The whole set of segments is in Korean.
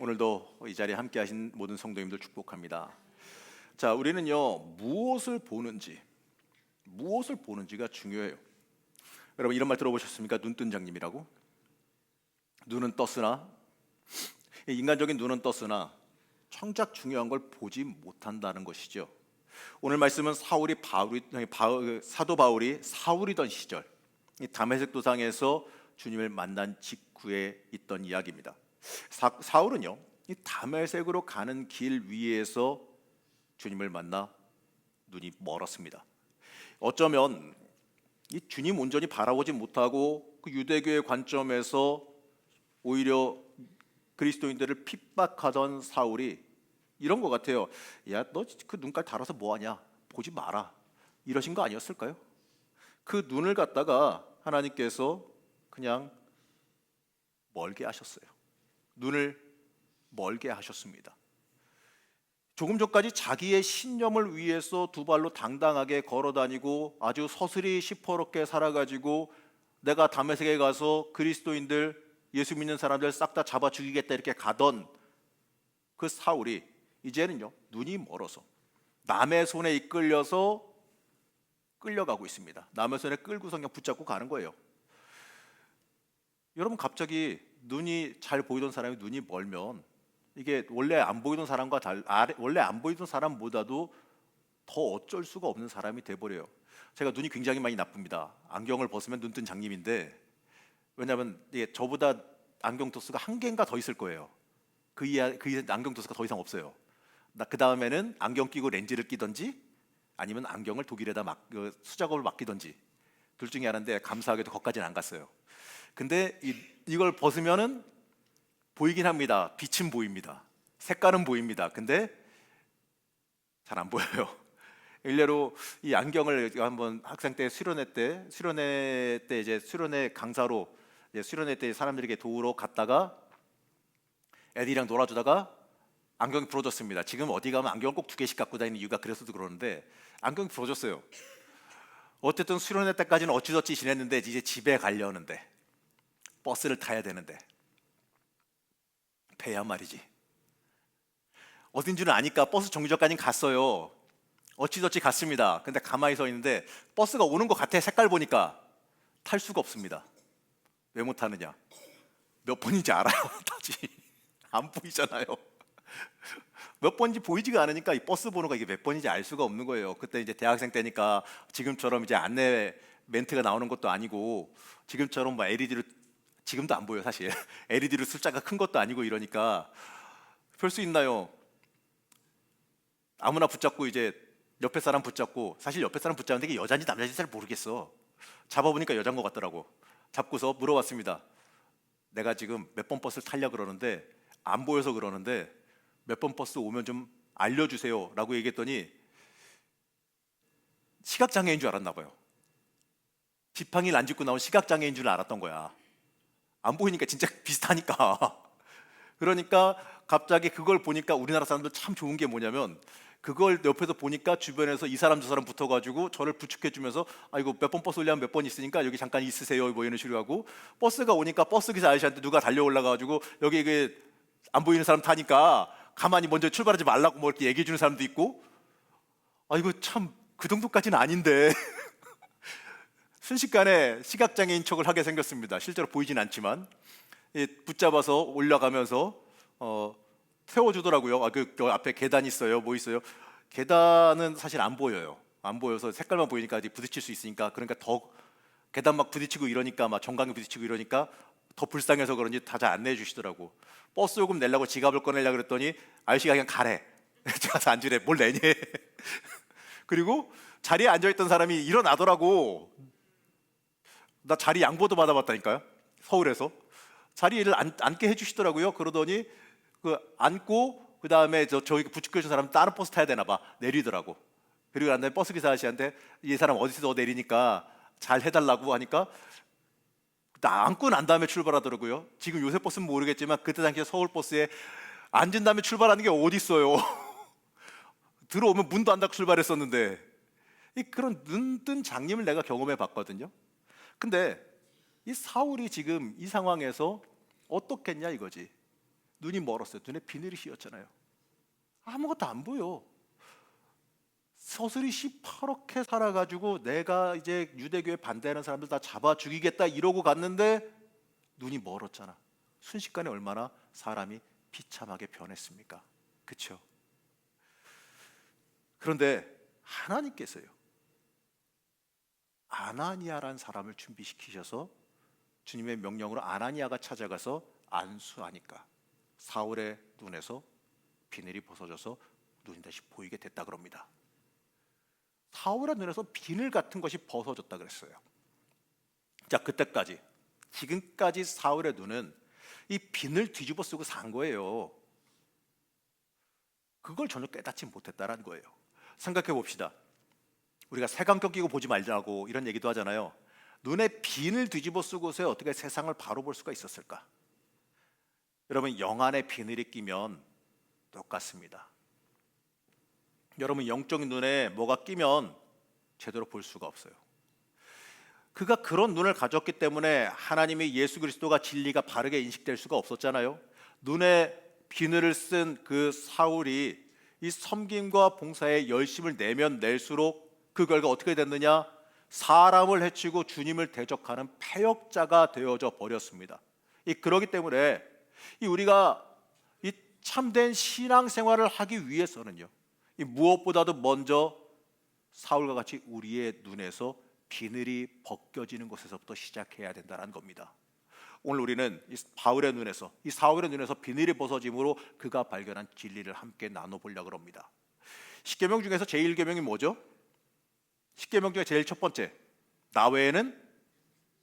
오늘도 이 자리에 함께하신 모든 성도님들 축복합니다. 자, 우리는요 무엇을 보는지가 중요해요. 여러분 이런 말 들어보셨습니까? 눈뜬 장님이라고. 눈은 떴으나 인간적인 눈은 떴으나 정작 중요한 걸 보지 못한다는 것이죠. 오늘 말씀은 사도 바울이 사울이던 시절 이 다메섹 도상에서 주님을 만난 직후에 있던 이야기입니다. 사울은요 이 다메섹으로 가는 길 위에서 주님을 만나 눈이 멀었습니다. 어쩌면 이 주님 온전히 바라보지 못하고 그 유대교의 관점에서 오히려 그리스도인들을 핍박하던 사울이 이런 것 같아요. 야, 너 그 눈깔 달아서 뭐하냐? 보지 마라. 이러신 거 아니었을까요? 그 눈을 갖다가 하나님께서 그냥 멀게 하셨어요. 눈을 멀게 하셨습니다. 조금 전까지 자기의 신념을 위해서 두 발로 당당하게 걸어다니고 아주 서슬이 시퍼렇게 살아가지고 내가 다메섹에 가서 그리스도인들, 예수 믿는 사람들 싹 다 잡아 죽이겠다 이렇게 가던 그 사울이 이제는요 눈이 멀어서 남의 손에 이끌려서 끌려가고 있습니다. 남의 손에 끌고서 그냥 붙잡고 가는 거예요. 여러분 갑자기 눈이 잘 보이던 사람이 눈이 멀면 이게 원래 안 보이던 사람보다도 더 어쩔 수가 없는 사람이 돼버려요. 제가 눈이 굉장히 많이 나쁩니다. 안경을 벗으면 눈뜬 장님인데 왜냐하면 이게 저보다 안경 도수가 한 개인가 더 있을 거예요. 그 이하 안경 도수가 더 이상 없어요. 그 다음에는 안경 끼고 렌즈를 끼든지 아니면 안경을 독일에다 수작업을 맡기든지 둘 중에 하나인데 감사하게도 거기까지는 안 갔어요. 근데 이걸 벗으면은 보이긴 합니다. 빛은 보입니다. 색깔은 보입니다. 근데 잘 안 보여요. 일례로 이 안경을 한번 학생 때 수련회 때 이제 수련회 강사로 이제 수련회 때 사람들에게 도우러 갔다가 애들이랑 놀아주다가 안경이 부러졌습니다. 지금 어디 가면 안경을 꼭 2개씩 갖고 다니는 이유가 그래서도 그러는데 안경이 부러졌어요. 어쨌든 수련회 때까지는 어찌저찌 지냈는데 이제 집에 가려는데 버스를 타야 되는데 배야 말이지. 어딘지는 아니까 버스 정류장까지 갔어요. 어찌저찌 갔습니다. 근데 가만히 서 있는데 버스가 오는 것 같아. 색깔 보니까 탈 수가 없습니다. 왜 못 타느냐? 몇 번인지 알아요. 타지 안 보이잖아요. 몇 번인지 보이지가 않으니까 이 버스 번호가 이게 몇 번인지 알 수가 없는 거예요. 그때 이제 대학생 때니까 지금처럼 이제 안내 멘트가 나오는 것도 아니고 지금처럼 뭐 LED로 지금도 안 보여 사실. LED로 숫자가 큰 것도 아니고 이러니까 별 수 있나요? 아무나 붙잡고 이제 옆에 사람 붙잡고 사실 옆에 사람 붙잡는데 이게 여자인지 남자인지 잘 모르겠어. 잡아보니까 여자인 것 같더라고. 잡고서 물어봤습니다. 내가 지금 몇 번 버스를 타려고 그러는데 안 보여서 그러는데 몇 번 버스 오면 좀 알려주세요 라고 얘기했더니 시각장애인 줄 알았나 봐요. 지팡이를 안 짚고 나온 시각장애인 줄 알았던 거야. 안 보이니까 진짜 비슷하니까. 그러니까 갑자기 그걸 보니까 우리나라 사람들 참 좋은 게 뭐냐면 그걸 옆에서 보니까 주변에서 이 사람 저 사람 붙어가지고 저를 부축해주면서 아 이거 몇 번 버스 올려면 몇 번 있으니까 여기 잠깐 있으세요 뭐 이런 식으로 하고 버스가 오니까 버스기사 아저씨한테 누가 달려 올라가가지고 여기 이게 안 보이는 사람 타니까 가만히 먼저 출발하지 말라고 뭐 이렇게 얘기해 주는 사람도 있고 아 이거 참 그 정도까지는 아닌데 순식간에 시각장애인 척을 하게 생겼습니다. 실제로 보이진 않지만 붙잡아서 올라가면서 세워주더라고요. 그 앞에 계단 있어요. 뭐 있어요? 계단은 사실 안 보여요. 안 보여서 색깔만 보이니까 부딪힐 수 있으니까 그러니까 더 계단 막 부딪히고 이러니까 막 정강이 부딪히고 이러니까 더 불쌍해서 그런지 다 잘 안내해 주시더라고. 버스 요금 내려고 지갑을 꺼내려고 그랬더니 아저씨가 그냥 가래. 가서 앉으래. 뭘 내니? 그리고 자리에 앉아있던 사람이 일어나더라고. 나 자리 양보도 받아봤다니까요. 서울에서 자리를 앉게 해주시더라고요. 그러더니 그 앉고 그 다음에 저희 부축해준 사람 다른 버스 타야 되나 봐. 내리더라고. 그리고 난 다음에 버스 기사 아저씨한테 이 사람 어디서 내리니까 잘 해달라고 하니까 나 앉고 난 다음에 출발하더라고요. 지금 요새 버스는 모르겠지만 그때 당시에 서울 버스에 앉은 다음에 출발하는 게 어디 있어요. 들어오면 문도 안 닫고 출발했었는데 그런 눈뜬 장님을 내가 경험해 봤거든요. 근데 이 사울이 지금 이 상황에서 어떻겠냐 이거지. 눈이 멀었어요. 눈에 비늘이 씌었잖아요. 아무것도 안 보여. 서슬이 시퍼렇게 살아가지고 내가 이제 유대교에 반대하는 사람들 다 잡아 죽이겠다 이러고 갔는데 눈이 멀었잖아. 순식간에 얼마나 사람이 비참하게 변했습니까? 그렇죠? 그런데 하나님께서요, 아나니아라는 사람을 준비시키셔서 주님의 명령으로 아나니아가 찾아가서 안수하니까 사울의 눈에서 비늘이 벗어져서 눈이 다시 보이게 됐다 그럽니다. 사울의 눈에서 비늘 같은 것이 벗어졌다 그랬어요. 자, 그때까지 지금까지 사울의 눈은 이 비늘 뒤집어 쓰고 산 거예요. 그걸 전혀 깨닫지 못했다라는 거예요. 생각해 봅시다. 우리가 색안경 끼고 보지 말자고 이런 얘기도 하잖아요. 눈에 비늘 뒤집어 쓰고서 어떻게 세상을 바로 볼 수가 있었을까? 여러분, 영안에 비늘이 끼면 똑같습니다. 여러분, 영적인 눈에 뭐가 끼면 제대로 볼 수가 없어요. 그가 그런 눈을 가졌기 때문에 하나님의 예수 그리스도가 진리가 바르게 인식될 수가 없었잖아요. 눈에 비늘을 쓴 그 사울이 이 섬김과 봉사에 열심을 내면 낼수록 그 결과 어떻게 됐느냐? 사람을 해치고 주님을 대적하는 패역자가 되어져 버렸습니다. 그러기 때문에 우리가 이 참된 신앙생활을 하기 위해서는요, 무엇보다도 먼저 사울과 같이 우리의 눈에서 비늘이 벗겨지는 것에서부터 시작해야 된다는 겁니다. 오늘 우리는 이 바울의 눈에서, 이 사울의 눈에서 비늘이 벗어짐으로 그가 발견한 진리를 함께 나눠보려고 합니다. 십계명 중에서 제1계명이 뭐죠? 십계명 중에 제일 첫 번째, 나 외에는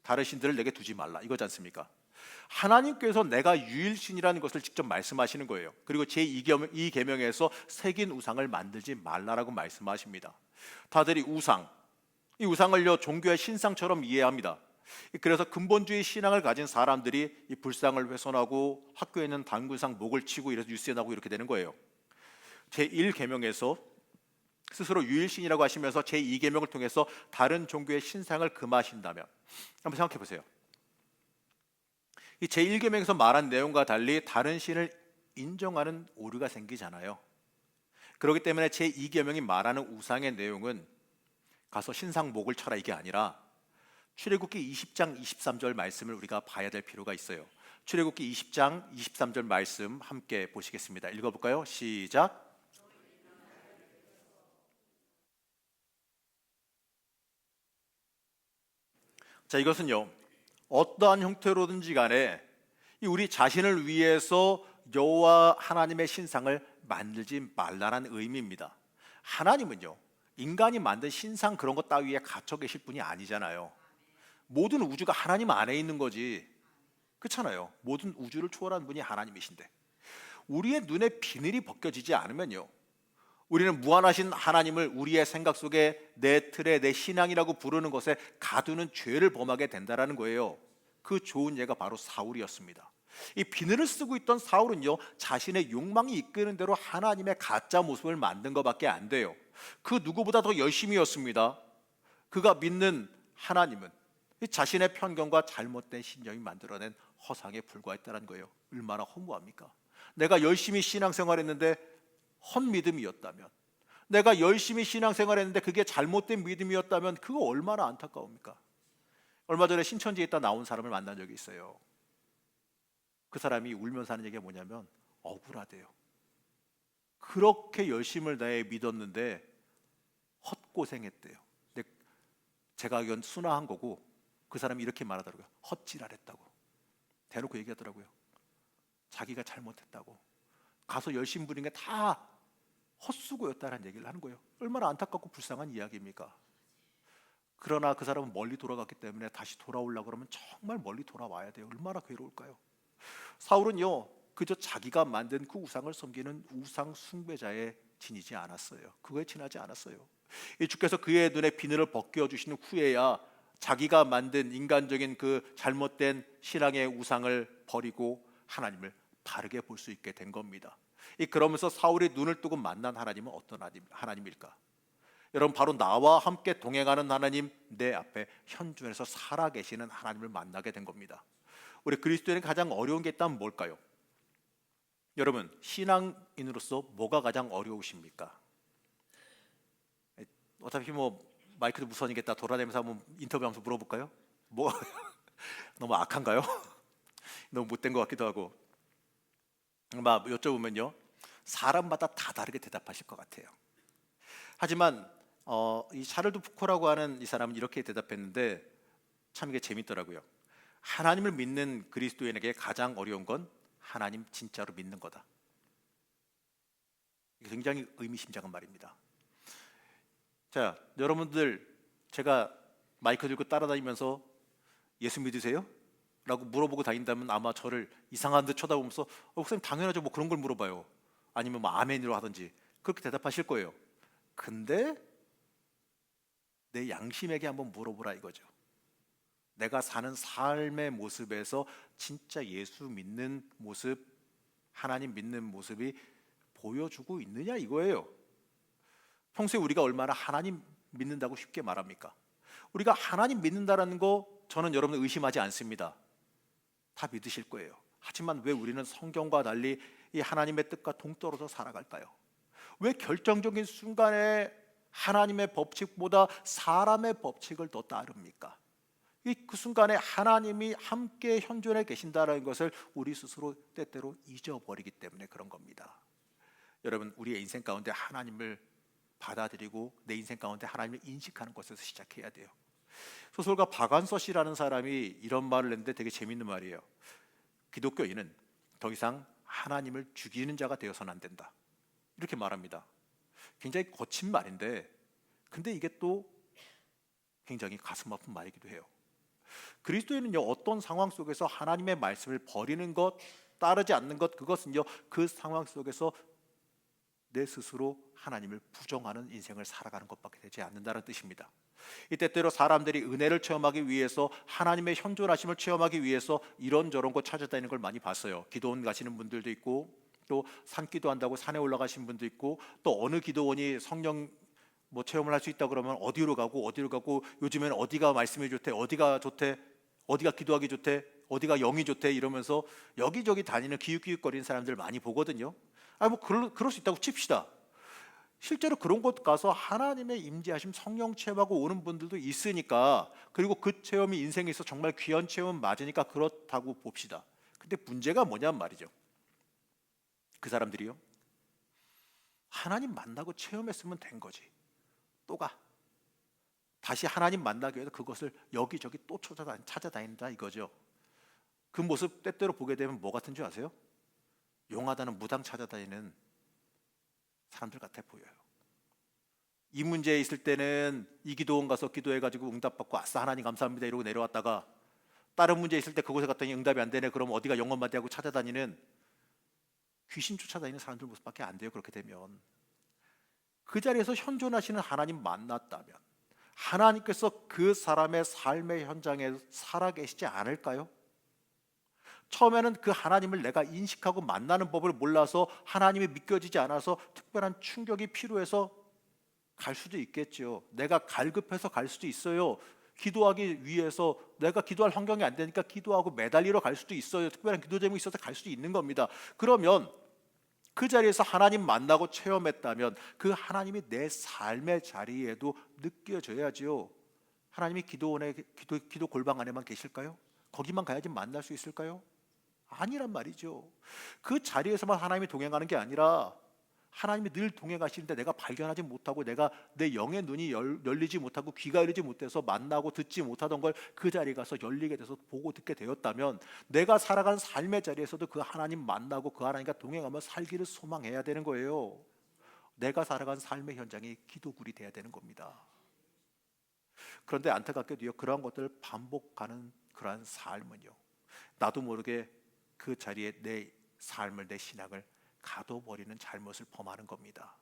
다른 신들을 내게 두지 말라, 이거지 않습니까? 하나님께서 내가 유일신이라는 것을 직접 말씀하시는 거예요. 그리고 제2계명에서 새긴 우상을 만들지 말라라고 말씀하십니다. 다들 이 우상을요 종교의 신상처럼 이해합니다. 그래서 근본주의 신앙을 가진 사람들이 이 불상을 훼손하고 학교에 있는 당구상 목을 치고 이래서 뉴스에 나오고 이렇게 되는 거예요. 제1계명에서 스스로 유일신이라고 하시면서 제2계명을 통해서 다른 종교의 신상을 금하신다면, 한번 생각해 보세요. 이 제1계명에서 말한 내용과 달리 다른 신을 인정하는 오류가 생기잖아요. 그렇기 때문에 제2계명이 말하는 우상의 내용은 가서 신상 목을 쳐라 이게 아니라 출애굽기 20장 23절 말씀을 우리가 봐야 될 필요가 있어요. 출애굽기 20장 23절 말씀 함께 보시겠습니다. 읽어볼까요? 시작. 자, 이것은요, 어떠한 형태로든지 간에 우리 자신을 위해서 여호와 하나님의 신상을 만들지 말라는 의미입니다. 하나님은요, 인간이 만든 신상 그런 것 따위에 갇혀 계실 분이 아니잖아요. 모든 우주가 하나님 안에 있는 거지, 그렇잖아요. 모든 우주를 초월한 분이 하나님이신데 우리의 눈에 비늘이 벗겨지지 않으면요, 우리는 무한하신 하나님을 우리의 생각 속에 내 틀에 내 신앙이라고 부르는 것에 가두는 죄를 범하게 된다는 거예요. 그 좋은 예가 바로 사울이었습니다. 이 비늘을 쓰고 있던 사울은요, 자신의 욕망이 이끄는 대로 하나님의 가짜 모습을 만든 것밖에 안 돼요. 그 누구보다 더 열심히였습니다. 그가 믿는 하나님은 자신의 편견과 잘못된 신념이 만들어낸 허상에 불과했다는 거예요. 얼마나 허무합니까? 내가 열심히 신앙생활했는데 헛믿음이었다면, 내가 열심히 신앙생활했는데 그게 잘못된 믿음이었다면 그거 얼마나 안타까웁니까? 얼마 전에 신천지에 있다 나온 사람을 만난 적이 있어요. 그 사람이 울면서 하는 얘기가 뭐냐면 억울하대요. 그렇게 열심을 다해 믿었는데 헛고생했대요. 근데 제가 이건 순화한 거고 그 사람이 이렇게 말하더라고요. 헛지랄했다고 대놓고 얘기하더라고요. 자기가 잘못했다고, 가서 열심 부린 게 다 헛수고였다는 얘기를 하는 거예요. 얼마나 안타깝고 불쌍한 이야기입니까? 그러나 그 사람은 멀리 돌아갔기 때문에 다시 돌아오려고 그러면 정말 멀리 돌아와야 돼요. 얼마나 괴로울까요? 사울은요, 그저 자기가 만든 그 우상을 섬기는 우상 숭배자에 지니지 않았어요. 그거에 지나지 않았어요. 이 주께서 그의 눈에 비늘을 벗겨 주신 후에야 자기가 만든 인간적인 그 잘못된 신앙의 우상을 버리고 하나님을 바르게 볼 수 있게 된 겁니다. 그러면서 사울이 눈을 뜨고 만난 하나님은 어떤 하나님일까? 여러분, 바로 나와 함께 동행하는 하나님, 내 앞에 현존해서 살아계시는 하나님을 만나게 된 겁니다. 우리 그리스도인이 가장 어려운 게 있다면 뭘까요? 여러분, 신앙인으로서 뭐가 가장 어려우십니까? 어차피 뭐 마이크도 무선이겠다 돌아다니면서 한번 인터뷰하면서 물어볼까요? 뭐 너무 악한가요? 너무 못된 것 같기도 하고. 막 여쭤보면요, 사람마다 다 다르게 대답하실 것 같아요. 하지만 이 샤를드 푸코라고 하는 이 사람은 이렇게 대답했는데 참 이게 재밌더라고요. 하나님을 믿는 그리스도인에게 가장 어려운 건 하나님 진짜로 믿는 거다. 이게 굉장히 의미심장한 말입니다. 자, 여러분들, 제가 마이크 들고 따라다니면서 예수 믿으세요? 라고 물어보고 다닌다면 아마 저를 이상한 듯 쳐다보면서 목사님 당연하죠, 뭐 그런 걸 물어봐요. 아니면 뭐 아멘으로 하든지 그렇게 대답하실 거예요. 근데 내 양심에게 한번 물어보라 이거죠. 내가 사는 삶의 모습에서 진짜 예수 믿는 모습, 하나님 믿는 모습이 보여주고 있느냐 이거예요. 평소에 우리가 얼마나 하나님 믿는다고 쉽게 말합니까? 우리가 하나님 믿는다라는 거 저는 여러분 의심하지 않습니다. 다 믿으실 거예요. 하지만 왜 우리는 성경과 달리 이 하나님의 뜻과 동떨어져 살아갈까요? 왜 결정적인 순간에 하나님의 법칙보다 사람의 법칙을 더 따릅니까? 그 순간에 하나님이 함께 현존해 계신다는 것을 우리 스스로 때때로 잊어버리기 때문에 그런 겁니다. 여러분, 우리의 인생 가운데 하나님을 받아들이고 내 인생 가운데 하나님을 인식하는 것에서 시작해야 돼요. 소설가 박완서씨라는 사람이 이런 말을 했는데 되게 재밌는 말이에요. 기독교인은 더 이상 하나님을 죽이는 자가 되어서는 안 된다, 이렇게 말합니다. 굉장히 거친 말인데 근데 이게 또 굉장히 가슴 아픈 말이기도 해요. 그리스도인은요, 어떤 상황 속에서 하나님의 말씀을 버리는 것, 따르지 않는 것, 그것은요 그 상황 속에서 내 스스로 하나님을 부정하는 인생을 살아가는 것밖에 되지 않는다는 뜻입니다. 이 때때로 사람들이 은혜를 체험하기 위해서, 하나님의 현존하심을 체험하기 위해서 이런저런 거 찾아다니는 걸 많이 봤어요. 기도원 가시는 분들도 있고, 또 산기도 한다고 산에 올라가신 분도 있고, 또 어느 기도원이 성령 뭐 체험을 할 수 있다 그러면 어디로 가고, 요즘에는 어디가 말씀이 좋대, 어디가 좋대, 어디가 기도하기 좋대, 어디가 영이 좋대, 이러면서 여기저기 다니는 기웃기웃거리는 사람들 많이 보거든요. 뭐 그럴 수 있다고 칩시다. 실제로 그런 곳 가서 하나님의 임재하심, 성령 체험하고 오는 분들도 있으니까, 그리고 그 체험이 인생에 있어 정말 귀한 체험은 맞으니까 그렇다고 봅시다. 근데 문제가 뭐냐면 말이죠, 그 사람들이요, 하나님 만나고 체험했으면 된 거지 또 가. 다시 하나님 만나기 위해서 그것을 여기저기 또 찾아다닌다 이거죠. 그 모습 때때로 보게 되면 뭐 같은 줄 아세요? 용하다는 무당 찾아다니는 사람들 같아 보여요. 이 문제에 있을 때는 이 기도원 가서 기도해가지고 응답받고 아싸 하나님 감사합니다 이러고 내려왔다가, 다른 문제 있을 때 그곳에 갔더니 응답이 안 되네, 그럼 어디가 영원마디 하고 찾아다니는, 귀신 쫓아다니는 사람들 모습밖에 안 돼요. 그렇게 되면 그 자리에서 현존하시는 하나님 만났다면 하나님께서 그 사람의 삶의 현장에 살아계시지 않을까요? 처음에는 그 하나님을 내가 인식하고 만나는 법을 몰라서 하나님이 믿겨지지 않아서 특별한 충격이 필요해서 갈 수도 있겠죠. 내가 갈급해서 갈 수도 있어요. 기도하기 위해서 내가 기도할 환경이 안 되니까 기도하고 매달리러 갈 수도 있어요. 특별한 기도 제목이 있어서 갈 수도 있는 겁니다. 그러면 그 자리에서 하나님 만나고 체험했다면 그 하나님이 내 삶의 자리에도 느껴져야지요. 하나님이 기도원에 기도 골방 안에만 계실까요? 거기만 가야지 만날 수 있을까요? 아니란 말이죠. 그 자리에서만 하나님이 동행하는 게 아니라 하나님이 늘 동행하시는데 내가 발견하지 못하고, 내가 내 영의 눈이 열리지 못하고 귀가 열리지 못해서 만나고 듣지 못하던 걸 그 자리에 가서 열리게 돼서 보고 듣게 되었다면, 내가 살아가는 삶의 자리에서도 그 하나님 만나고 그 하나님과 동행하며 살기를 소망해야 되는 거예요. 내가 살아가는 삶의 현장이 기도굴이 돼야 되는 겁니다. 그런데 안타깝게도요, 그러한 것들을 반복하는 그러한 삶은요, 나도 모르게 그 자리에 내 삶을, 내 신앙을 가둬버리는 잘못을 범하는 겁니다.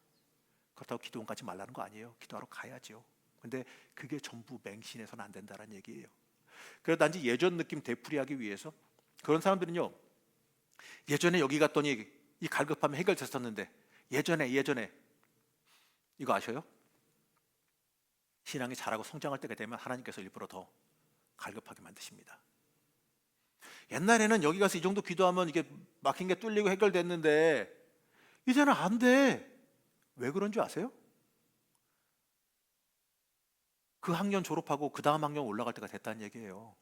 그렇다고 기도원 가지 말라는 거 아니에요. 기도하러 가야죠. 근데 그게 전부 맹신해서는 안 된다는 얘기예요. 그래서 단지 예전 느낌 되풀이하기 위해서, 그런 사람들은요, 예전에 여기 갔더니 이 갈급함이 해결됐었는데, 예전에 이거 아셔요? 신앙이 자라고 성장할 때가 되면 하나님께서 일부러 더 갈급하게 만드십니다. 옛날에는 여기 가서 이 정도 기도하면 이게 막힌 게 뚫리고 해결됐는데 이제는 안 돼. 왜 그런 줄 아세요? 그 학년 졸업하고 그 다음 학년 올라갈 때가 됐다는 얘기예요.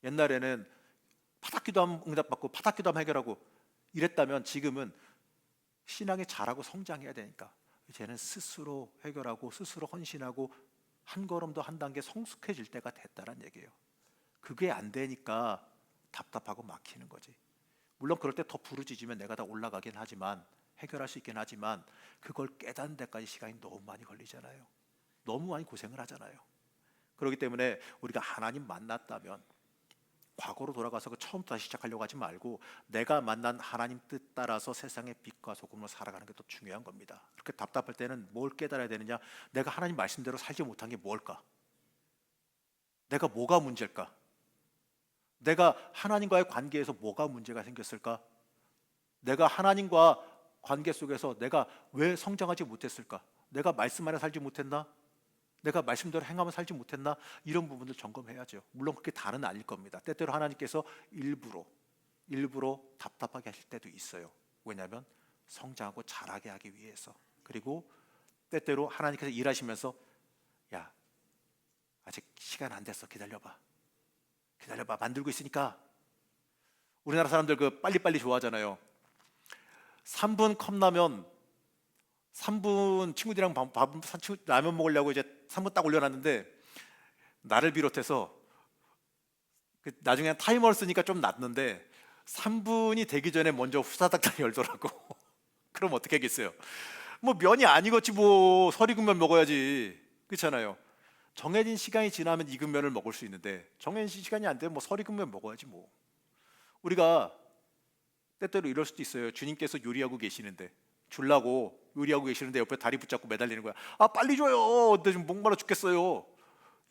옛날에는 파닥기도하면 응답받고 파닥기도하면 해결하고 이랬다면 지금은 신앙이 자라고 성장해야 되니까 이제는 스스로 해결하고 스스로 헌신하고 한 걸음 더 한 단계 성숙해질 때가 됐다는 얘기예요. 그게 안 되니까 답답하고 막히는 거지. 물론 그럴 때 더 부르짖으면 내가 다 올라가긴 하지만 해결할 수 있긴 하지만 그걸 깨닫는 데까지 시간이 너무 많이 걸리잖아요. 너무 많이 고생을 하잖아요. 그렇기 때문에 우리가 하나님 만났다면 과거로 돌아가서 그 처음부터 다시 시작하려고 하지 말고 내가 만난 하나님 뜻 따라서 세상의 빛과 소금으로 살아가는 게 더 중요한 겁니다. 그렇게 답답할 때는 뭘 깨달아야 되느냐? 내가 하나님 말씀대로 살지 못한 게 뭘까? 내가 뭐가 문제일까? 내가 하나님과의 관계에서 뭐가 문제가 생겼을까? 내가 하나님과 관계 속에서 내가 왜 성장하지 못했을까? 내가 말씀 안에 살지 못했나? 내가 말씀대로 행하며 살지 못했나? 이런 부분들 점검해야죠. 물론 그게 다는 아닐 겁니다. 때때로 하나님께서 일부러 답답하게 하실 때도 있어요. 왜냐하면 성장하고 자라게 하기 위해서. 그리고 때때로 하나님께서 일하시면서 야, 아직 시간 안 됐어. 기다려봐. 만들고 있으니까. 우리나라 사람들 그 빨리빨리 좋아하잖아요. 3분 컵라면 3분 친구들이랑 라면 먹으려고 이제 3분 딱 올려놨는데 나를 비롯해서 나중에 타이머를 쓰니까 좀 낫는데 3분이 되기 전에 먼저 후다닥 열더라고. 그럼 어떻게 하겠어요? 뭐 면이 안 익었지 뭐 서리근면 먹어야지. 그렇잖아요. 정해진 시간이 지나면 익은 면을 먹을 수 있는데 정해진 시간이 안 되면 뭐 서리근면 먹어야지 뭐. 우리가 때때로 이럴 수도 있어요. 주님께서 요리하고 계시는데 주려고 요리하고 계시는데 옆에 다리 붙잡고 매달리는 거야. 아 빨리 줘요. 나 지금 목말라 죽겠어요.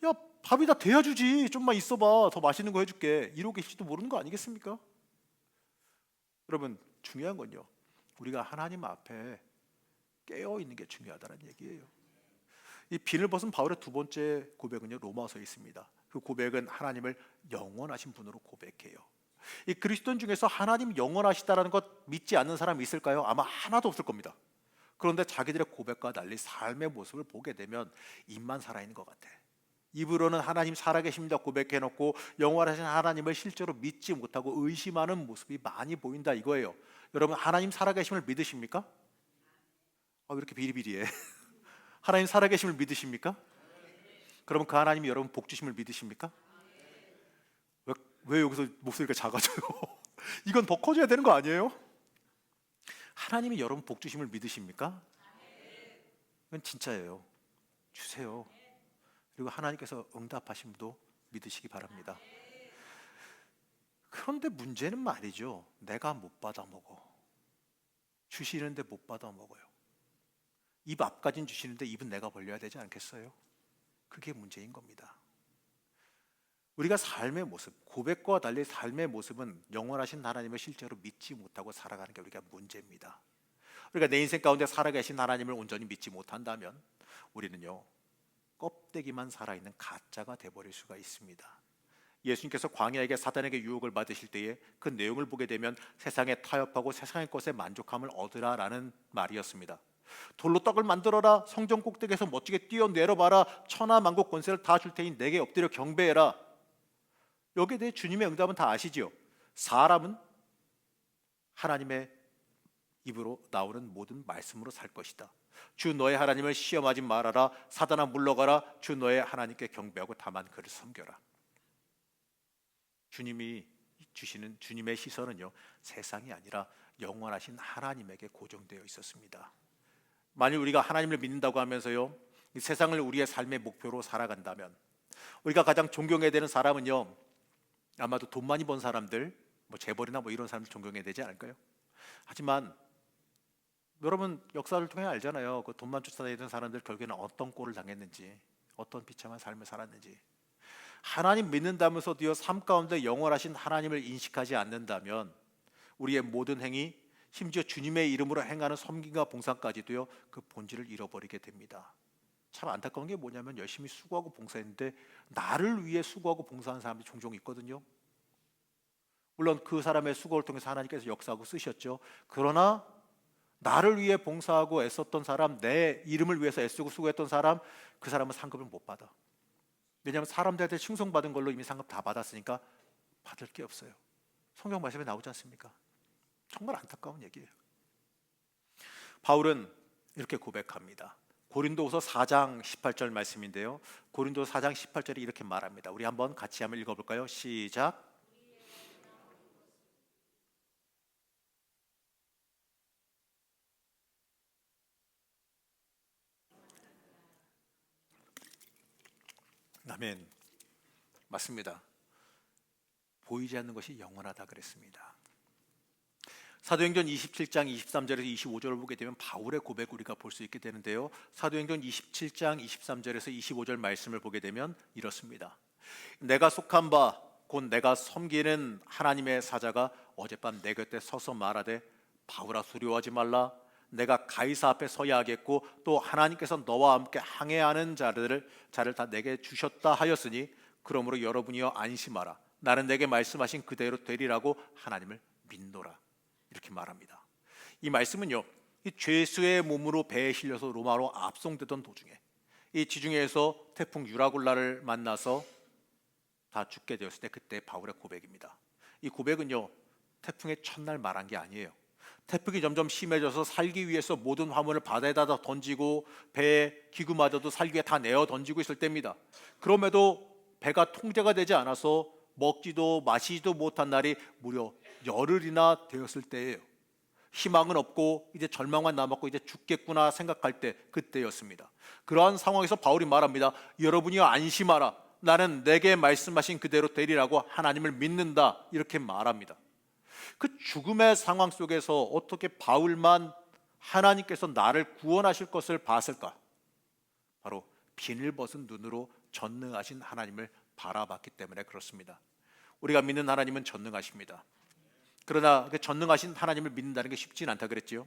야 밥이 다 돼야 주지. 좀만 있어봐. 더 맛있는 거 해줄게. 이러고 계실지도 모르는 거 아니겠습니까? 여러분 중요한 건요. 우리가 하나님 앞에 깨어 있는 게 중요하다는 얘기예요. 이 빈을 벗은 바울의 두 번째 고백은요 로마서에 있습니다. 그 고백은 하나님을 영원하신 분으로 고백해요. 이 그리스도인 중에서 하나님 영원하시다라는 것 믿지 않는 사람이 있을까요? 아마 하나도 없을 겁니다. 그런데 자기들의 고백과 달리 삶의 모습을 보게 되면 입만 살아있는 것 같아. 입으로는 하나님 살아계십니다 고백해놓고 영원하신 하나님을 실제로 믿지 못하고 의심하는 모습이 많이 보인다 이거예요. 여러분 하나님 살아계심을 믿으십니까? 왜 이렇게 비리비리해? 하나님 살아계심을 믿으십니까? 그러면 그 하나님이 여러분 복 주심을 믿으십니까? 왜 여기서 목소리가 작아져요? 이건 더 커져야 되는 거 아니에요? 하나님이 여러분 복 주심을 믿으십니까? 이건 진짜예요. 주세요. 그리고 하나님께서 응답하심도 믿으시기 바랍니다. 그런데 문제는 말이죠. 내가 못 받아 먹어. 주시는데 못 받아 먹어요. 입 앞까지는 주시는데 입은 내가 벌려야 되지 않겠어요? 그게 문제인 겁니다. 우리가 삶의 모습, 고백과 달리 삶의 모습은 영원하신 하나님을 실제로 믿지 못하고 살아가는 게 우리가 문제입니다. 우리가 내 인생 가운데 살아계신 하나님을 온전히 믿지 못한다면 우리는요 껍데기만 살아있는 가짜가 돼버릴 수가 있습니다. 예수님께서 광야에게 사단에게 유혹을 받으실 때에 그 내용을 보게 되면 세상에 타협하고 세상의 것에 만족함을 얻으라라는 말이었습니다. 돌로 떡을 만들어라, 성전 꼭대기에서 멋지게 뛰어내려봐라, 천하 만국 권세를 다 줄 테니 내게 엎드려 경배해라. 여기에 대해 주님의 응답은 다 아시지요. 사람은 하나님의 입으로 나오는 모든 말씀으로 살 것이다. 주 너의 하나님을 시험하지 말아라. 사단아 물러가라. 주 너의 하나님께 경배하고 다만 그를 섬겨라. 주님이 주시는 주님의 시선은요 세상이 아니라 영원하신 하나님에게 고정되어 있었습니다. 만일 우리가 하나님을 믿는다고 하면서요 이 세상을 우리의 삶의 목표로 살아간다면 우리가 가장 존경해야 되는 사람은요 아마도 돈 많이 번 사람들, 뭐 재벌이나 뭐 이런 사람들 존경해야 되지 않을까요? 하지만 여러분 역사를 통해 알잖아요. 그 돈만 쫓아다니던 사람들 결국에는 어떤 꼴을 당했는지, 어떤 비참한 삶을 살았는지. 하나님 믿는다면서도요 삶 가운데 영원하신 하나님을 인식하지 않는다면 우리의 모든 행위, 심지어 주님의 이름으로 행하는 섬김과 봉사까지도요 그 본질을 잃어버리게 됩니다. 참 안타까운 게 뭐냐면 열심히 수고하고 봉사했는데 나를 위해 수고하고 봉사하는 사람이 종종 있거든요. 물론 그 사람의 수고를 통해서 하나님께서 역사하고 쓰셨죠. 그러나 나를 위해 봉사하고 애썼던 사람, 내 이름을 위해서 애쓰고 수고했던 사람, 그 사람은 상급을 못 받아. 왜냐하면 사람들한테 칭송받은 걸로 이미 상급 다 받았으니까 받을 게 없어요. 성경 말씀에 나오지 않습니까? 정말 안타까운 얘기예요. 바울은 이렇게 고백합니다. 고린도후서 4장 18절 말씀인데요. 고린도서 4장 18절이 이렇게 말합니다. 우리 한번 같이 한번 읽어볼까요? 시작. 아멘. 맞습니다. 보이지 않는 것이 영원하다 그랬습니다. 사도행전 27장 23절에서 25절을 보게 되면 바울의 고백을 우리가 볼 수 있게 되는데요. 사도행전 27장 23절에서 25절 말씀을 보게 되면 이렇습니다. 내가 속한 바 곧 내가 섬기는 하나님의 사자가 어젯밤 내 곁에 서서 말하되 바울아 두려워하지 말라. 내가 가이사 앞에 서야 하겠고 또 하나님께서 너와 함께 항해하는 자를 다 내게 주셨다 하였으니 그러므로 여러분이여 안심하라. 나는 내게 말씀하신 그대로 되리라고 하나님을 믿노라. 이렇게 말합니다. 이 말씀은요, 이 죄수의 몸으로 배에 실려서 로마로 압송되던 도중에 이 지중해에서 태풍 유라굴라를 만나서 다 죽게 되었을 때 그때 바울의 고백입니다. 이 고백은요, 태풍의 첫날 말한 게 아니에요. 태풍이 점점 심해져서 살기 위해서 모든 화물을 바다에다 던지고 배에 기구마저도 살기 위해 다 내어 던지고 있을 때입니다. 그럼에도 배가 통제가 되지 않아서 먹지도 마시지도 못한 날이 무려 열흘이나 되었을 때예요. 희망은 없고 이제 절망만 남았고 이제 죽겠구나 생각할 때 그때였습니다. 그러한 상황에서 바울이 말합니다. 여러분이여 안심하라. 나는 내게 말씀하신 그대로 되리라고 하나님을 믿는다. 이렇게 말합니다. 그 죽음의 상황 속에서 어떻게 바울만 하나님께서 나를 구원하실 것을 봤을까? 바로 비늘 벗은 눈으로 전능하신 하나님을 바라봤기 때문에 그렇습니다. 우리가 믿는 하나님은 전능하십니다. 그러나 그 전능하신 하나님을 믿는다는 게 쉽지는 않다 그랬지요.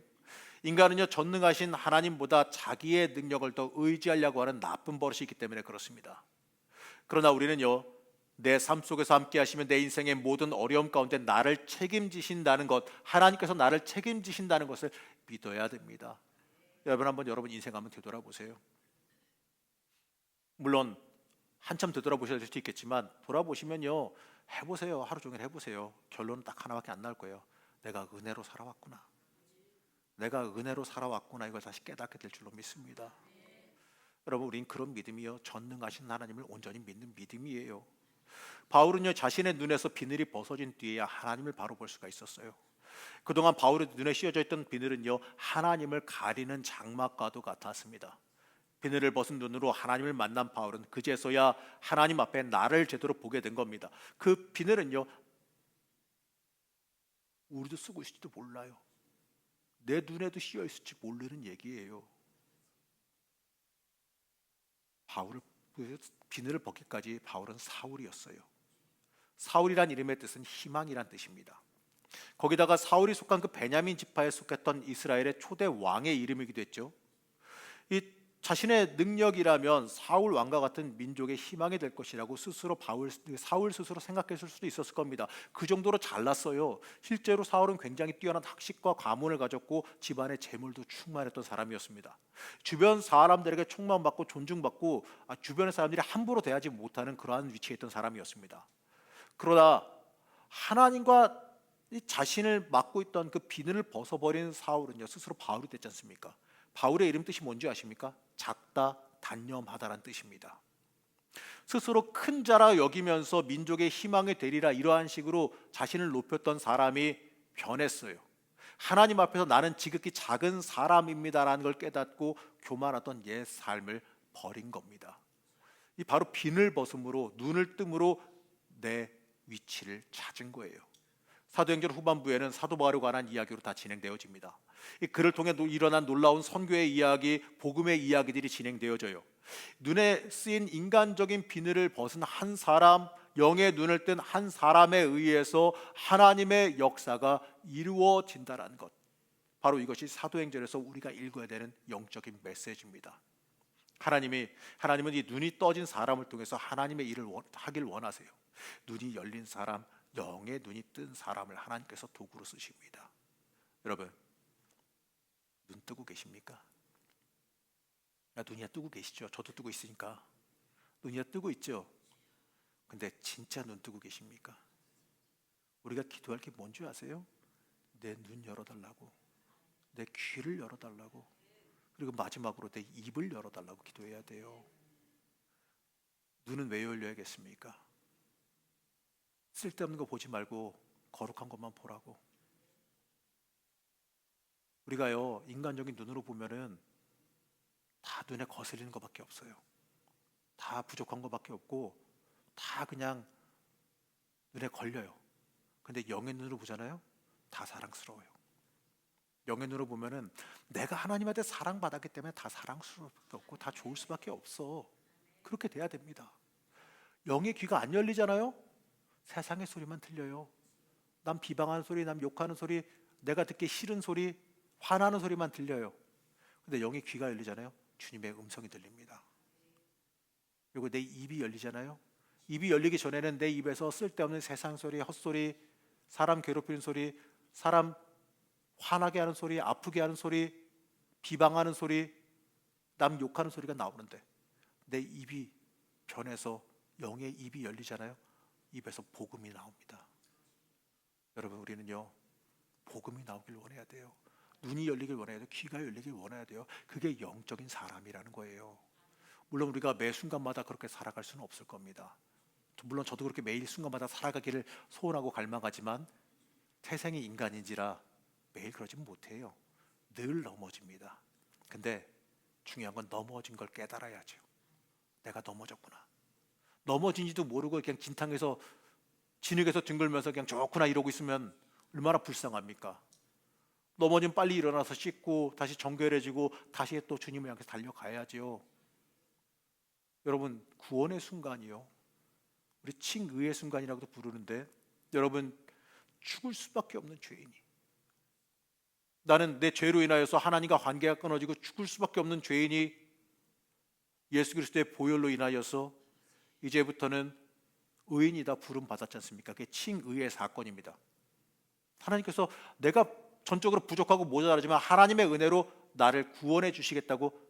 인간은요, 전능하신 하나님보다 자기의 능력을 더 의지하려고 하는 나쁜 버릇이 있기 때문에 그렇습니다. 그러나 우리는요, 내 삶 속에서 함께 하시면 내 인생의 모든 어려움 가운데 나를 책임지신다는 것, 하나님께서 나를 책임지신다는 것을 믿어야 됩니다. 여러분 한번 여러분 인생 한번 되돌아보세요. 물론 한참 되돌아보셔야 될 수도 있겠지만 돌아보시면요, 해보세요. 하루 종일 해보세요. 결론은 딱 하나밖에 안 나올 거예요. 내가 은혜로 살아왔구나. 내가 은혜로 살아왔구나. 이걸 다시 깨닫게 될 줄로 믿습니다. 여러분, 우린 그런 믿음이요, 전능하신 하나님을 온전히 믿는 믿음이에요. 바울은요, 자신의 눈에서 비늘이 벗어진 뒤에야 하나님을 바로 볼 수가 있었어요. 그동안 바울의 눈에 씌워져 있던 비늘은요, 하나님을 가리는 장막과도 같았습니다. 비늘을 벗은 눈으로 하나님을 만난 바울은 그제서야 하나님 앞에 나를 제대로 보게 된 겁니다. 그 비늘은요, 우리도 쓰고 있을지도 몰라요. 내 눈에도 씌어 있을지 모르는 얘기예요. 바울을 비늘을 벗기까지 바울은 사울이었어요. 사울이란 이름의 뜻은 희망이란 뜻입니다. 거기다가 사울이 속한 그 베냐민 지파에 속했던 이스라엘의 초대 왕의 이름이기도 했죠. 이 자신의 능력이라면 사울 왕과 같은 민족의 희망이 될 것이라고 스스로 사울 스스로 생각했을 수도 있었을 겁니다. 그 정도로 잘났어요. 실제로 사울은 굉장히 뛰어난 학식과 가문을 가졌고 집안의 재물도 충만했던 사람이었습니다. 주변 사람들에게 총망받고 존중받고 주변의 사람들이 함부로 대하지 못하는 그러한 위치에 있던 사람이었습니다. 그러나 하나님과 이 자신을 맡고 있던 그 비늘을 벗어버린 사울은요, 스스로 바울이 됐지 않습니까? 바울의 이름 뜻이 뭔지 아십니까? 작다, 단념하다란 뜻입니다. 스스로 큰 자라 여기면서 민족의 희망이 되리라 이러한 식으로 자신을 높였던 사람이 변했어요. 하나님 앞에서 나는 지극히 작은 사람입니다라는 걸 깨닫고 교만하던 옛 삶을 버린 겁니다. 이 바로 비늘 벗음으로, 눈을 뜸으로 내 위치를 찾은 거예요. 사도행전 후반부에는 사도 바울에 관한 이야기로 다 진행되어집니다. 이 글을 통해 일어난 놀라운 선교의 이야기, 복음의 이야기들이 진행되어져요. 눈에 쓰인 인간적인 비늘을 벗은 한 사람, 영의 눈을 뜬 한 사람에 의해서 하나님의 역사가 이루어진다는 것, 바로 이것이 사도행전에서 우리가 읽어야 되는 영적인 메시지입니다. 하나님은 이 눈이 떠진 사람을 통해서 하나님의 일을 하길 원하세요. 눈이 열린 사람, 영의 눈이 뜬 사람을 하나님께서 도구로 쓰십니다. 여러분, 눈 뜨고 계십니까? 눈이 뜨고 계시죠? 저도 뜨고 있으니까 눈이 뜨고 있죠? 근데 진짜 눈 뜨고 계십니까? 우리가 기도할 게 뭔지 아세요? 내 눈 열어달라고, 내 귀를 열어달라고, 그리고 마지막으로 내 입을 열어달라고 기도해야 돼요. 눈은 왜 열려야겠습니까? 쓸데없는 거 보지 말고 거룩한 것만 보라고. 우리가요, 인간적인 눈으로 보면은 다 눈에 거슬리는 것밖에 없어요. 다 부족한 것밖에 없고 다 그냥 눈에 걸려요. 근데 영의 눈으로 보잖아요, 다 사랑스러워요. 영의 눈으로 보면은 내가 하나님한테 사랑받았기 때문에 다 사랑스럽고 다 좋을 수밖에 없어. 그렇게 돼야 됩니다. 영의 귀가 안 열리잖아요, 세상의 소리만 들려요. 남 비방하는 소리, 남 욕하는 소리, 내가 듣기 싫은 소리, 화나는 소리만 들려요. 근데 영의 귀가 열리잖아요, 주님의 음성이 들립니다. 그리고 내 입이 열리잖아요. 입이 열리기 전에는 내 입에서 쓸데없는 세상 소리, 헛소리, 사람 괴롭히는 소리, 사람 화나게 하는 소리, 아프게 하는 소리, 비방하는 소리, 남 욕하는 소리가 나오는데 내 입이 변해서 영의 입이 열리잖아요. 입에서 복음이 나옵니다. 여러분, 우리는요, 복음이 나오길 원해야 돼요. 눈이 열리길 원해야 돼요. 귀가 열리길 원해야 돼요. 그게 영적인 사람이라는 거예요. 물론 우리가 매 순간마다 그렇게 살아갈 수는 없을 겁니다. 물론 저도 그렇게 매일 순간마다 살아가기를 소원하고 갈망하지만 태생이 인간인지라 매일 그러진 못해요. 늘 넘어집니다. 근데 중요한 건 넘어진 걸 깨달아야죠. 내가 넘어졌구나. 넘어진지도 모르고 그냥 진탕에서 진흙에서 뒹굴면서 그냥 좋구나 이러고 있으면 얼마나 불쌍합니까? 넘어지면 빨리 일어나서 씻고 다시 정결해지고 다시 또 주님을 향해서 달려가야죠. 여러분, 구원의 순간이요, 우리 칭의의 순간이라고도 부르는데, 여러분, 죽을 수밖에 없는 죄인이, 나는 내 죄로 인하여서 하나님과 관계가 끊어지고 죽을 수밖에 없는 죄인이 예수 그리스도의 보혈로 인하여서 이제부터는 의인이다 부름 받았지 않습니까? 그게 칭의의 사건입니다. 하나님께서 내가 전적으로 부족하고 모자라지만 하나님의 은혜로 나를 구원해 주시겠다고,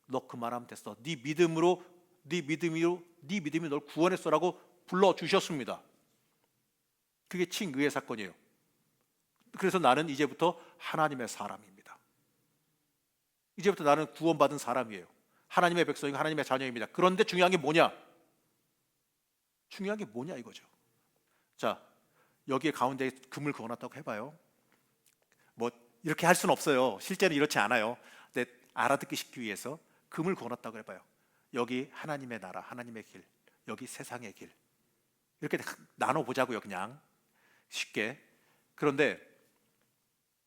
너 그 말하면 됐어, 네 믿음이 널 구원했어라고 불러주셨습니다. 그게 칭의의 사건이에요. 그래서 나는 이제부터 하나님의 사람입니다. 이제부터 나는 구원받은 사람이에요. 하나님의 백성이고 하나님의 자녀입니다. 그런데 중요한 게 뭐냐? 중요한 게 뭐냐 이거죠. 자, 여기에 가운데 금을 그어놨다고 해봐요. 뭐 이렇게 할 수는 없어요. 실제는 이렇지 않아요. 근데 알아듣기 쉽기 위해서 금을 그어놨다고 해봐요. 여기 하나님의 나라, 하나님의 길, 여기 세상의 길, 이렇게 나눠보자고요, 그냥 쉽게. 그런데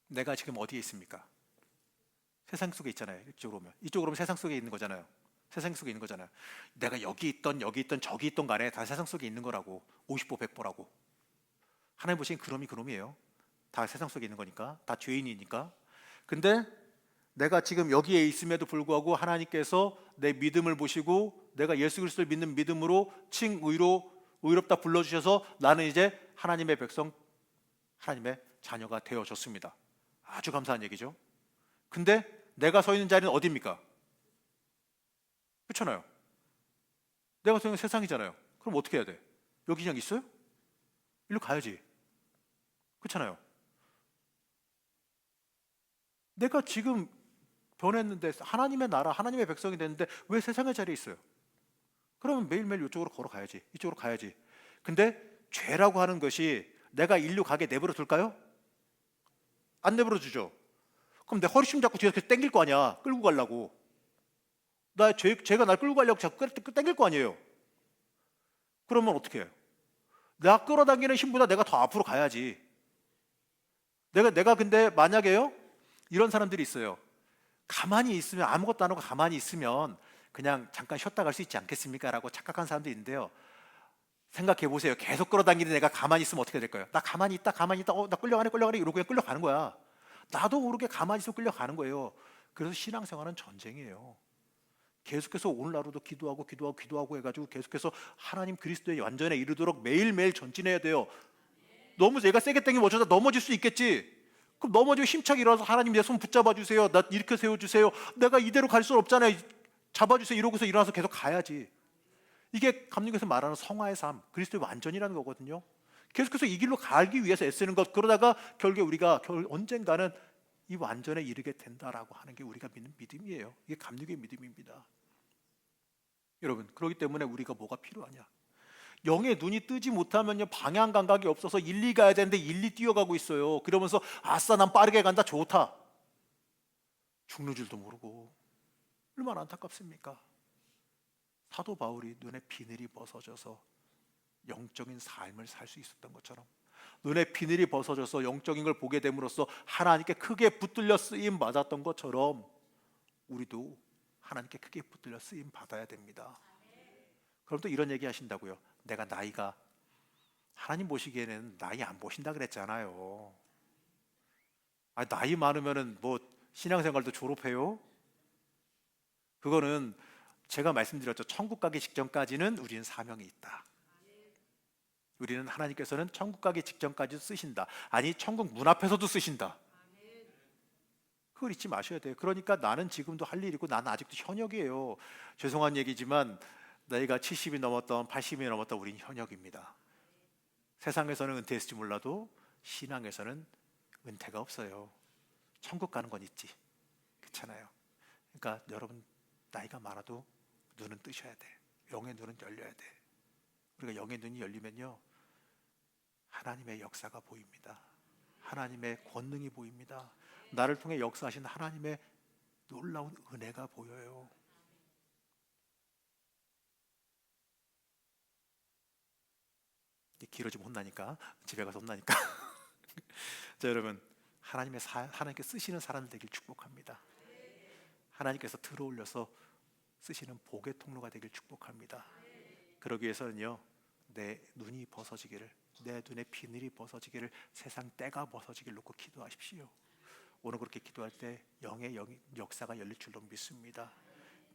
내가 지금 어디에 있습니까? 세상 속에 있잖아요. 이쪽으로 오면 세상 속에 있는 거잖아요. 세상 속에 있는 거잖아요. 내가 여기 있던 저기 있던 간에 다 세상 속에 있는 거라고. 50보 100보라고. 하나님 보시기엔 그놈이 그놈이에요. 다 세상 속에 있는 거니까, 다 죄인이니까. 근데 내가 지금 여기에 있음에도 불구하고 하나님께서 내 믿음을 보시고 내가 예수 그리스도를 믿는 믿음으로 칭의로 의롭다 불러주셔서 나는 이제 하나님의 백성, 하나님의 자녀가 되어졌습니다. 아주 감사한 얘기죠. 근데 내가 서 있는 자리는 어디입니까? 그렇잖아요. 내가 서 있는 세상이잖아요. 그럼 어떻게 해야 돼? 여기 그냥 있어요? 일로 가야지. 그렇잖아요. 내가 지금 변했는데, 하나님의 나라, 하나님의 백성이 됐는데 왜 세상의 자리에 있어요? 그러면 매일매일 이쪽으로 걸어가야지, 이쪽으로 가야지. 근데 죄라고 하는 것이 내가 일로 가게 내버려 둘까요? 안 내버려 주죠. 그럼 내 허리춤 잡고 뒤에서 계속 땡길 거 아니야, 끌고 가려고. 죄가 날 끌고 가려고 자꾸 땡길 거 아니에요. 그러면 어떻게 해요? 나 끌어당기는 힘보다 내가 더 앞으로 가야지. 내가 근데 만약에요, 이런 사람들이 있어요. 가만히 있으면, 아무것도 안 하고 가만히 있으면 그냥 잠깐 쉬었다 갈 수 있지 않겠습니까? 라고 착각한 사람도 있는데요. 생각해 보세요. 계속 끌어당기는 내가 가만히 있으면 어떻게 될까요? 나 가만히 있다 나 끌려가네 이러고 그냥 끌려가는 거야. 나도 모르게 가만히 있어 끌려가는 거예요. 그래서 신앙생활은 전쟁이에요. 계속해서 오늘하루도 기도하고 해가지고 계속해서 하나님 그리스도의 완전에 이르도록 매일매일 전진해야 돼요. 너무 내가 세게 당기면 어쩌다 넘어질 수 있겠지. 그럼 넘어지면 힘차게 일어나서 하나님 내 손 붙잡아 주세요. 나 이렇게 세워주세요. 내가 이대로 갈 수 없잖아요. 잡아주세요. 이러고서 일어나서 계속 가야지. 이게 감독에서 말하는 성화의 삶, 그리스도의 완전이라는 거거든요. 계속해서 이 길로 가기 위해서 애쓰는 것, 그러다가 결국에 우리가 언젠가는 이 완전에 이르게 된다라고 하는 게 우리가 믿는 믿음이에요. 이게 감독의 믿음입니다. 여러분, 그렇기 때문에 우리가 뭐가 필요하냐? 영의 눈이 뜨지 못하면요, 방향 감각이 없어서 일리 가야 되는데 일리 뛰어가고 있어요. 그러면서 아싸 난 빠르게 간다, 좋다. 죽는 줄도 모르고. 얼마나 안타깝습니까? 사도 바울이 눈에 비늘이 벗어져서 영적인 삶을 살 수 있었던 것처럼, 눈에 비늘이 벗어져서 영적인 걸 보게 됨으로써 하나님께 크게 붙들려 쓰임 받았던 것처럼 우리도 하나님께 크게 붙들려 쓰임 받아야 됩니다. 그럼 또 이런 얘기 하신다고요. 내가 나이가, 하나님 보시기에는 나이 안 보신다 그랬잖아요. 나이 많으면은 뭐 신앙생활도 졸업해요? 그거는 제가 말씀드렸죠. 천국 가기 직전까지는 우리는 사명이 있다. 우리는 하나님께서는 천국 가기 직전까지 쓰신다. 아니 천국 문 앞에서도 쓰신다. 그걸 잊지 마셔야 돼요. 그러니까 나는 지금도 할 일이고 나는 아직도 현역이에요. 죄송한 얘기지만 나이가 70이 넘었던 80이 넘었던 우린 현역입니다. 세상에서는 은퇴했을지 몰라도 신앙에서는 은퇴가 없어요. 천국 가는 건 있지. 그렇잖아요. 그러니까 여러분 나이가 많아도 눈은 뜨셔야 돼. 영의 눈은 열려야 돼. 우리가 영의 눈이 열리면요, 하나님의 역사가 보입니다. 하나님의 권능이 보입니다. 나를 통해 역사하신 하나님의 놀라운 은혜가 보여요. 길어지면 혼나니까, 집에 가서 혼나니까. 자, 여러분, 하나님께 쓰시는 사람 되길 축복합니다. 하나님께서 들어올려서 쓰시는 복의 통로가 되길 축복합니다. 그러기 위해서는요, 내 눈이 벗어지기를, 내 눈에 비늘이 벗어지기를, 세상 때가 벗어지기를 놓고 기도하십시오. 오늘 그렇게 기도할 때 영의 역사가 열릴 줄로 믿습니다.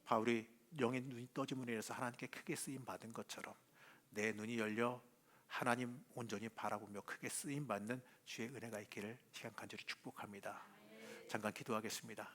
바울이 영의 눈이 떠짐으로 인해서 하나님께 크게 쓰임 받은 것처럼 내 눈이 열려 하나님 온전히 바라보며 크게 쓰임 받는 주의 은혜가 있기를 시간 간절히 축복합니다. 잠깐 기도하겠습니다.